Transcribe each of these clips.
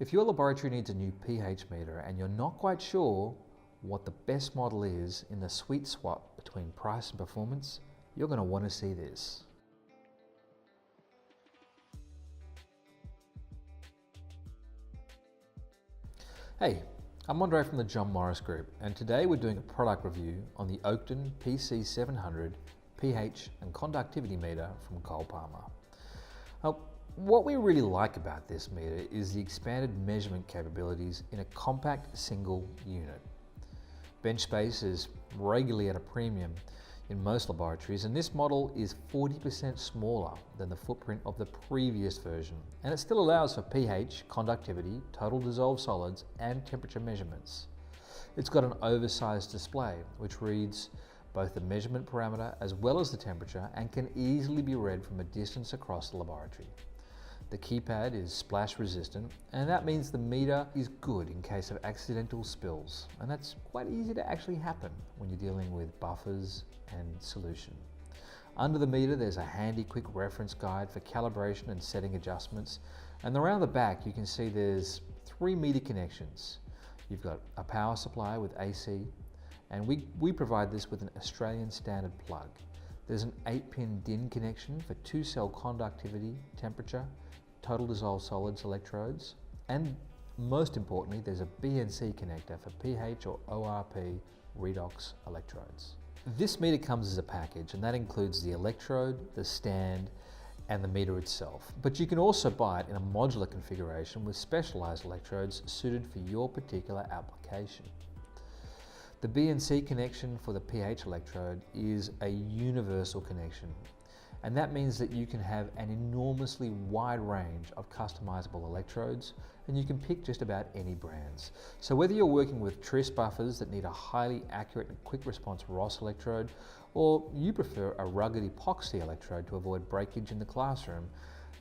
If your laboratory needs a new pH meter and you're not quite sure what the best model is in the sweet spot between price and performance, you're going to want to see this. Hey, I'm Andre from the John Morris Group, and today we're doing a product review on the Oakton PC700 pH and conductivity meter from Cole-Parmer. What we really like about this meter is the expanded measurement capabilities in a compact single unit. Bench space is regularly at a premium in most laboratories, and this model is 40% smaller than the footprint of the previous version, and it still allows for pH, conductivity, total dissolved solids, and temperature measurements. It's got an oversized display which reads both the measurement parameter as well as the temperature and can easily be read from a distance across the laboratory. The keypad is splash resistant, and that means the meter is good in case of accidental spills, and that's quite easy to actually happen when you're dealing with buffers and solution. Under the meter there's a handy quick reference guide for calibration and setting adjustments, and around the back you can see there's 3 meter connections. You've got a power supply with AC, and we provide this with an Australian standard plug. There's an 8-pin DIN connection for 2-cell conductivity, temperature, total dissolved solids electrodes, and most importantly there's a BNC connector for pH or ORP redox electrodes. This meter comes as a package, and that includes the electrode, the stand, and the meter itself. But you can also buy it in a modular configuration with specialized electrodes suited for your particular application. The BNC connection for the pH electrode is a universal connection, and that means that you can have an enormously wide range of customizable electrodes, and you can pick just about any brands. So whether you're working with tris buffers that need a highly accurate and quick response Ross electrode, or you prefer a rugged epoxy electrode to avoid breakage in the classroom,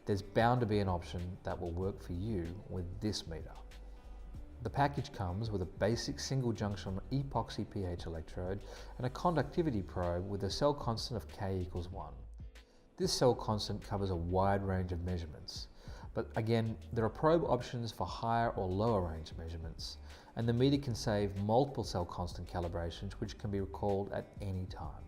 there's bound to be an option that will work for you with this meter. The package comes with a basic single junction epoxy pH electrode and a conductivity probe with a cell constant of K = 1. This cell constant covers a wide range of measurements, but again there are probe options for higher or lower range measurements, and the meter can save multiple cell constant calibrations which can be recalled at any time.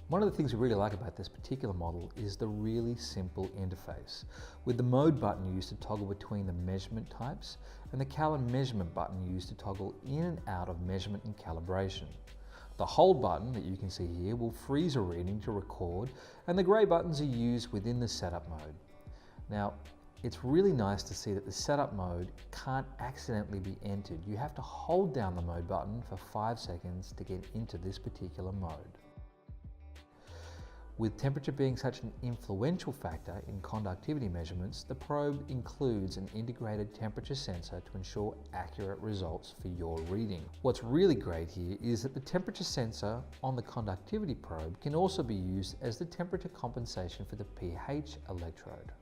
One of the things we really like about this particular model is the really simple interface, with the mode button used to toggle between the measurement types and the cal and measurement button used to toggle in and out of measurement and calibration. The hold button that you can see here will freeze a reading to record, and the grey buttons are used within the setup mode. Now, it's really nice to see that the setup mode can't accidentally be entered. You have to hold down the mode button for 5 seconds to get into this particular mode. With temperature being such an influential factor in conductivity measurements, the probe includes an integrated temperature sensor to ensure accurate results for your reading. What's really great here is that the temperature sensor on the conductivity probe can also be used as the temperature compensation for the pH electrode.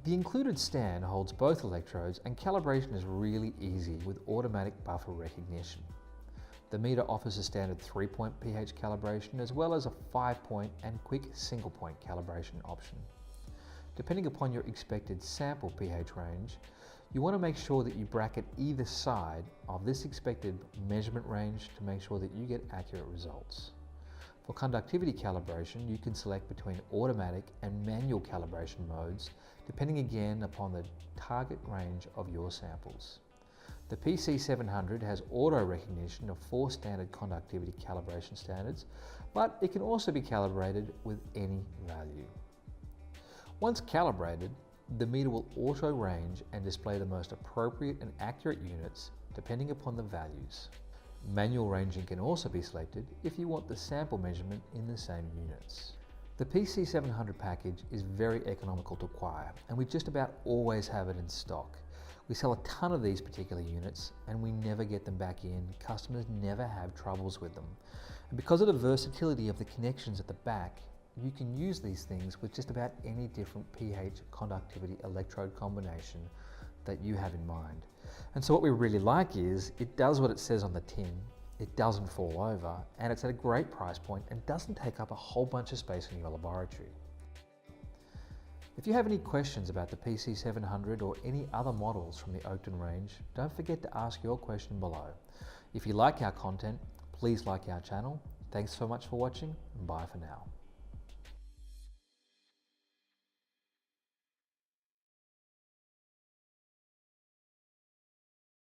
The included stand holds both electrodes, and calibration is really easy with automatic buffer recognition. The meter offers a standard 3-point pH calibration as well as a 5-point and quick single-point calibration option. Depending upon your expected sample pH range, you want to make sure that you bracket either side of this expected measurement range to make sure that you get accurate results. For conductivity calibration, you can select between automatic and manual calibration modes, depending again upon the target range of your samples. The PC700 has auto recognition of 4 standard conductivity calibration standards, but it can also be calibrated with any value. Once calibrated, the meter will auto range and display the most appropriate and accurate units depending upon the values. Manual ranging can also be selected if you want the sample measurement in the same units. The PC700 package is very economical to acquire, and we just about always have it in stock. We sell a ton of these particular units and we never get them back in. Customers never have troubles with them. And because of the versatility of the connections at the back, you can use these things with just about any different pH conductivity electrode combination that you have in mind. And so what we really like is it does what it says on the tin, it doesn't fall over, and it's at a great price point and doesn't take up a whole bunch of space in your laboratory. If you have any questions about the PC700 or any other models from the Oakton range, don't forget to ask your question below. If you like our content, please like our channel. Thanks so much for watching, and bye for now.